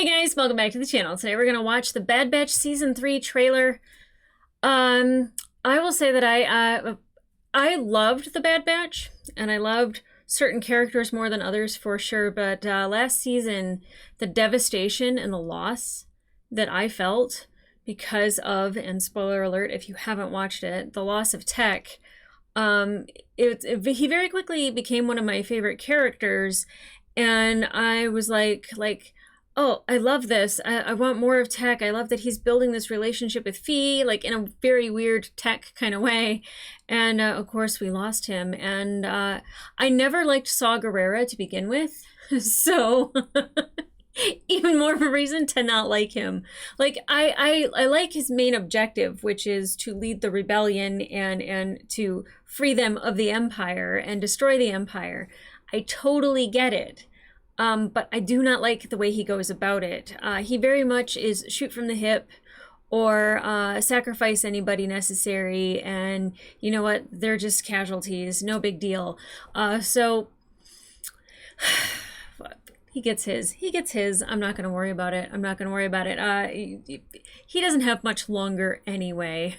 Hi guys, welcome back to the channel. Today we're going to watch the Bad Batch Season 3 trailer. I will say that I loved the Bad Batch, and I loved certain characters more than others for sure, but last season, the devastation and the loss that I felt because of, and spoiler alert if you haven't watched it, the loss of Tech, he very quickly became one of my favorite characters, and I was like, oh, I love this. I want more of Tech. I love that he's building this relationship with Fee, like in a very weird Tech kind of way. And of course, we lost him. And I never liked Saw Guerra to begin with. So even more of a reason to not like him. Like, I like his main objective, which is to lead the rebellion and to free them of the Empire and destroy the Empire. I totally get it. But I do not like the way he goes about it. He very much is shoot from the hip or sacrifice anybody necessary, and you know what? They're just casualties, no big deal. So he gets his. I'm not going to worry about it. He doesn't have much longer anyway.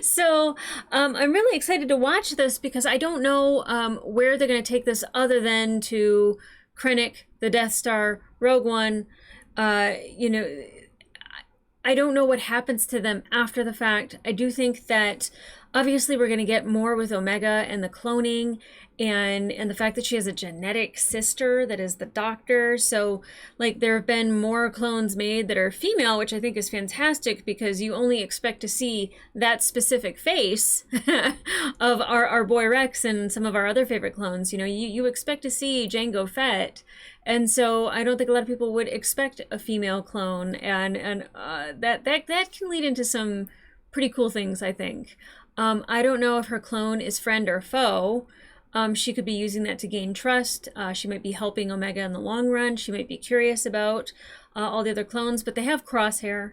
So I'm really excited to watch this because I don't know where they're going to take this other than to Krennic, the Death Star, Rogue One. You know, I don't know what happens to them after the fact. I do think that obviously we're going to get more with Omega and the cloning and the fact that she has a genetic sister that is the Doctor. So like there have been more clones made that are female, which I think is fantastic because you only expect to see that specific face of our boy Rex and some of our other favorite clones. You know, you expect to see Jango Fett. And so I don't think a lot of people would expect a female clone, and that can lead into some pretty cool things, I think. I don't know if her clone is friend or foe. She could be using that to gain trust. She might be helping Omega in the long run. She might be curious about all the other clones, but they have Crosshair.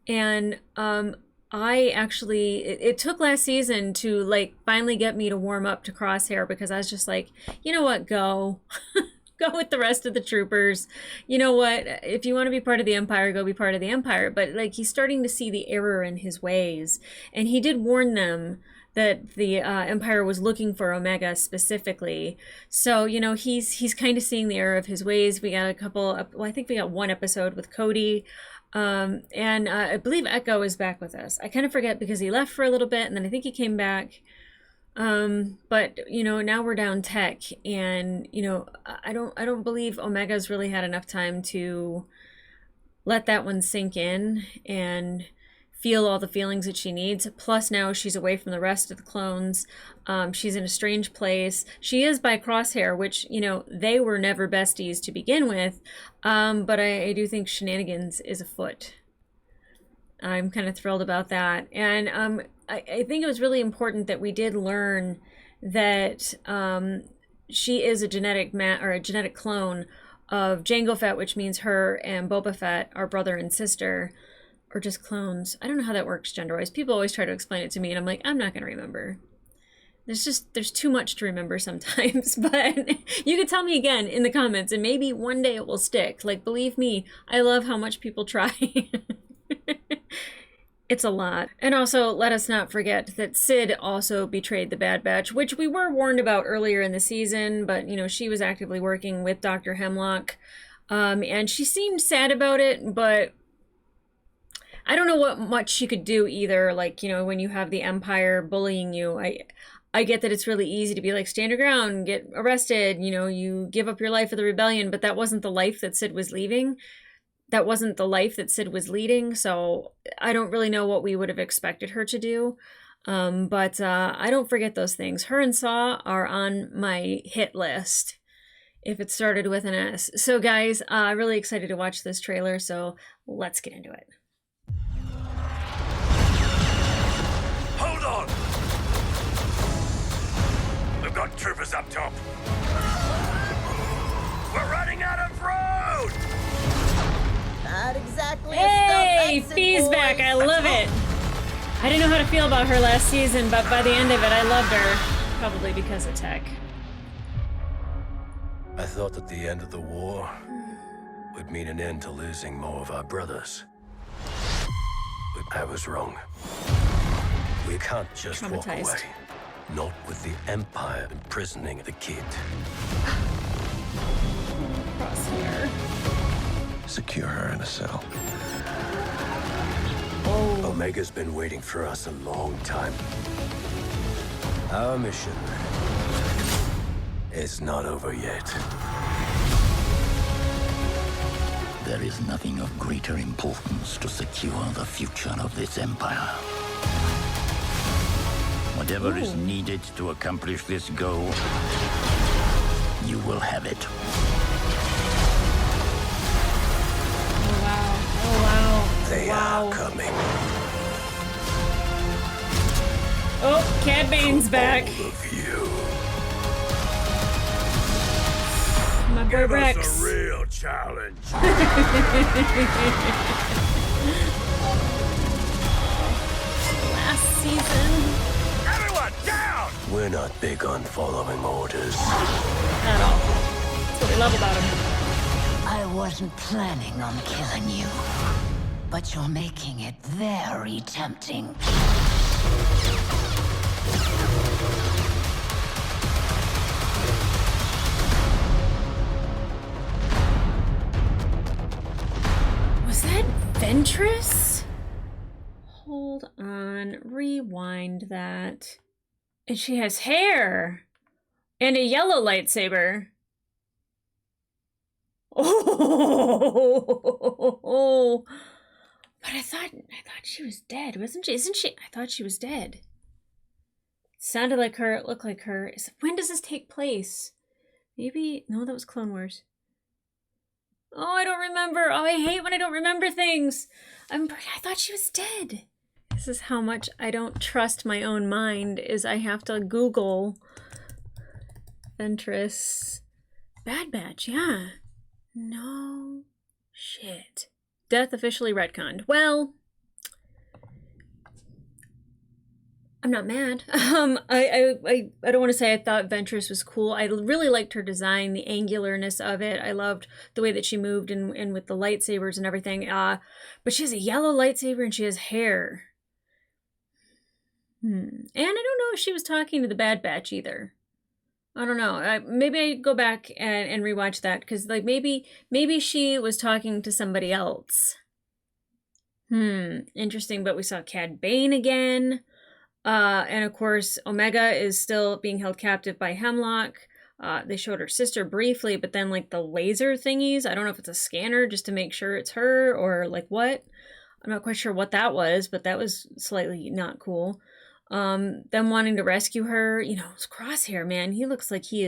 And I actually, it took last season to like finally get me to warm up to Crosshair because I was just like, you know what, go. Go with the rest of the troopers. You know what? If you want to be part of the Empire, go be part of the Empire. But like he's starting to see the error in his ways, and he did warn them that the Empire was looking for Omega specifically. So you know he's kind of seeing the error of his ways. We got a couple. Well, I think we got one episode with Cody, and I believe Echo is back with us. I kind of forget because he left for a little bit, and then I think he came back. But you know, now we're down Tech, and you know, I don't believe Omega's really had enough time to let that one sink in and feel all the feelings that she needs. Plus now she's away from the rest of the clones. She's in a strange place. She is by Crosshair, which, you know, they were never besties to begin with. But I do think shenanigans is afoot. I'm kind of thrilled about that. And I think it was really important that we did learn that she is a genetic clone of Jango Fett, which means her and Boba Fett are brother and sister, or just clones. I don't know how that works gender-wise. People always try to explain it to me, and I'm like, I'm not going to remember. There's too much to remember sometimes, but you could tell me again in the comments, and maybe one day it will stick. Like, believe me, I love how much people try. It's a lot. And also, let us not forget that Sid also betrayed the Bad Batch, which we were warned about earlier in the season, but, you know, she was actively working with Dr. Hemlock, and she seemed sad about it, but I don't know what much she could do either. Like, you know, when you have the Empire bullying you, I get that it's really easy to be like, stand your ground, get arrested, you know, you give up your life for the rebellion, but that wasn't the life that Sid was leaving. That wasn't the life that Sid was leading, so I don't really know what we would have expected her to do. But I don't forget those things. Her and Saw are on my hit list, if it started with an S. So guys, I'm really excited to watch this trailer, so let's get into it. Hold on! We've got troopers up top. We're running out of road! Not exactly. Hey, Fee's back. I love it. I didn't know how to feel about her last season, but by the end of it, I loved her. Probably because of Tech. I thought at the end of the war, would mean an end to losing more of our brothers. But I was wrong. We can't just walk away. Traumatized. Not with the Empire imprisoning the kid. Crosshair. Secure her in a cell. Oh. Omega's been waiting for us a long time. Our mission is not over yet. There is nothing of greater importance to secure the future of this empire. Whatever is needed to accomplish this goal, you will have it. Oh, wow. Oh, wow. They wow. are coming. Oh, Cad Bane's back. All of you. My boy Rex. Give us a real challenge. Last season. Everyone, down! We're not big on following orders. At all. That's what we love about him. I wasn't planning on killing you, but you're making it very tempting. Was that Ventress? Hold on. Rewind that. And she has hair. And a yellow lightsaber. Oh, but I thought she was dead, wasn't she? Isn't she? I thought she was dead. Sounded like her. It looked like her. When does this take place? Maybe no, that was Clone Wars. Oh, I don't remember. Oh, I hate when I don't remember things. I thought she was dead. This is how much I don't trust my own mind. Is I have to Google Ventress. Bad Batch, yeah. No shit. Death officially retconned. Well, I'm not mad. I don't want to say I thought Ventress was cool. I really liked her design, the angularness of it. I loved the way that she moved and with the lightsabers and everything. But she has a yellow lightsaber and she has hair. And I don't know if she was talking to the Bad Batch either. I don't know. Maybe I go back and rewatch that because like maybe she was talking to somebody else. Interesting. But we saw Cad Bane again, and of course Omega is still being held captive by Hemlock. They showed her sister briefly, but then like the laser thingies. I don't know if it's a scanner just to make sure it's her or like what. I'm not quite sure what that was, but that was slightly not cool. Them wanting to rescue her, you know, it's Crosshair, man. He looks like he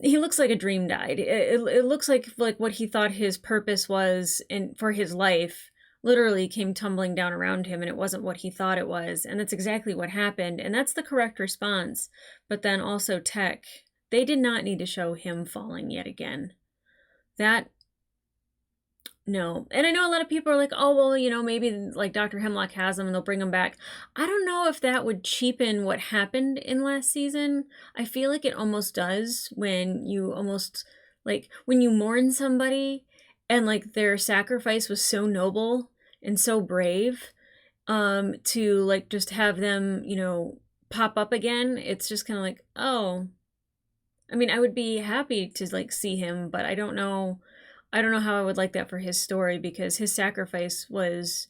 looks like a dream died. It looks like what he thought his purpose was for his life literally came tumbling down around him and it wasn't what he thought it was. And that's exactly what happened. And that's the correct response. But then also Tech, they did not need to show him falling yet again. No. And I know a lot of people are like, oh, well, you know, maybe like Dr. Hemlock has them and they'll bring them back. I don't know if that would cheapen what happened in last season. I feel like it almost does when you when you mourn somebody and like their sacrifice was so noble and so brave, to like just have them, you know, pop up again. It's just kind of like, oh, I mean, I would be happy to like see him, but I don't know how I would like that for his story because his sacrifice was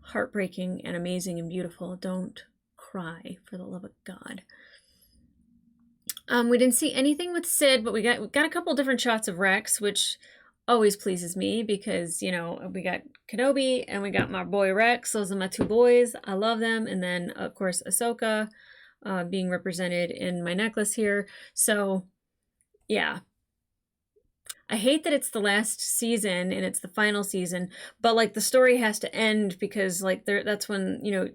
heartbreaking and amazing and beautiful. Don't cry, for the love of God. We didn't see anything with Sid, but we got a couple different shots of Rex, which always pleases me because, you know, we got Kenobi and we got my boy Rex. Those are my two boys. I love them. And then, of course, Ahsoka being represented in my necklace here. So, yeah. I hate that it's the last season and it's the final season, but like the story has to end because like that's when, you know,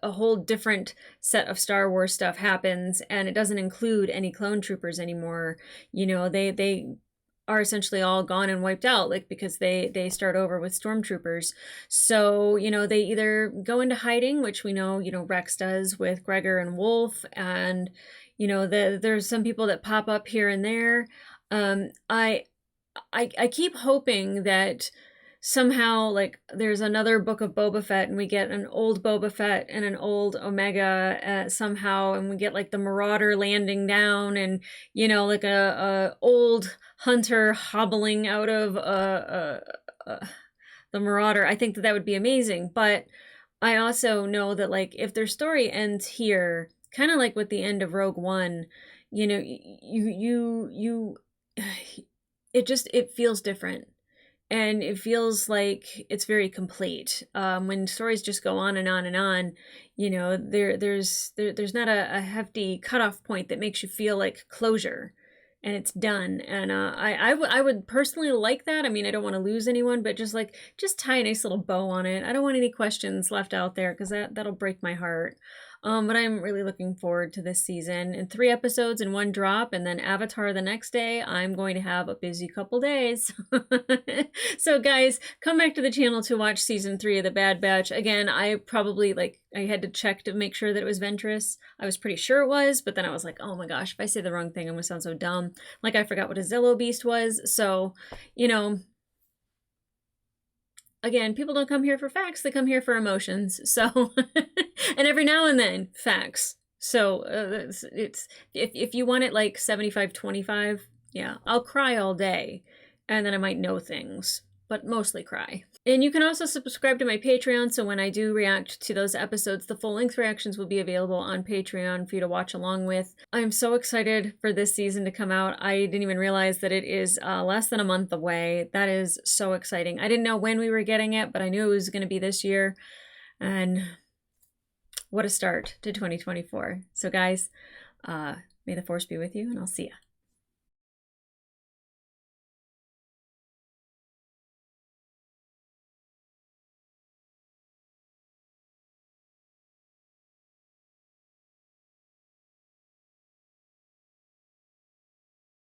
a whole different set of Star Wars stuff happens and it doesn't include any clone troopers anymore. You know, they are essentially all gone and wiped out, like because they start over with stormtroopers. So, you know, they either go into hiding, which we know, you know, Rex does with Gregor and Wolf, and, you know, there's some people that pop up here and there. I keep hoping that somehow, like, there's another book of Boba Fett and we get an old Boba Fett and an old Omega somehow, and we get like the Marauder landing down, and like a old hunter hobbling out of the Marauder. I think that that would be amazing, but I also know that, like, if their story ends here, kind of like with the end of Rogue One, it feels different, and it feels like it's very complete. When stories just go on and on and on, there's not a hefty cutoff point that makes you feel like closure and it's done. And I would personally like that. I mean, I don't want to lose anyone, but just tie a nice little bow on it. I don't want any questions left out there, because that'll break my heart. But I'm really looking forward to this season. And 3 episodes in one drop, and then Avatar the next day. I'm going to have a busy couple days. So guys, come back to the channel to watch season 3 of The Bad Batch. Again, I probably, I had to check to make sure that it was Ventress. I was pretty sure it was, but then I was like, oh my gosh, if I say the wrong thing, I'm gonna sound so dumb. Like, I forgot what a Zillow Beast was. So, again, people don't come here for facts, they come here for emotions. So, and every now and then, facts. So it's if you want it like 75-25, yeah, I'll cry all day, and then I might know things, but mostly cry. And you can also subscribe to my Patreon, so when I do react to those episodes, the full-length reactions will be available on Patreon for you to watch along with. I'm so excited for this season to come out. I didn't even realize that it is less than a month away. That is so exciting. I didn't know when we were getting it, but I knew it was going to be this year. And what a start to 2024. So guys, may the Force be with you, and I'll see ya.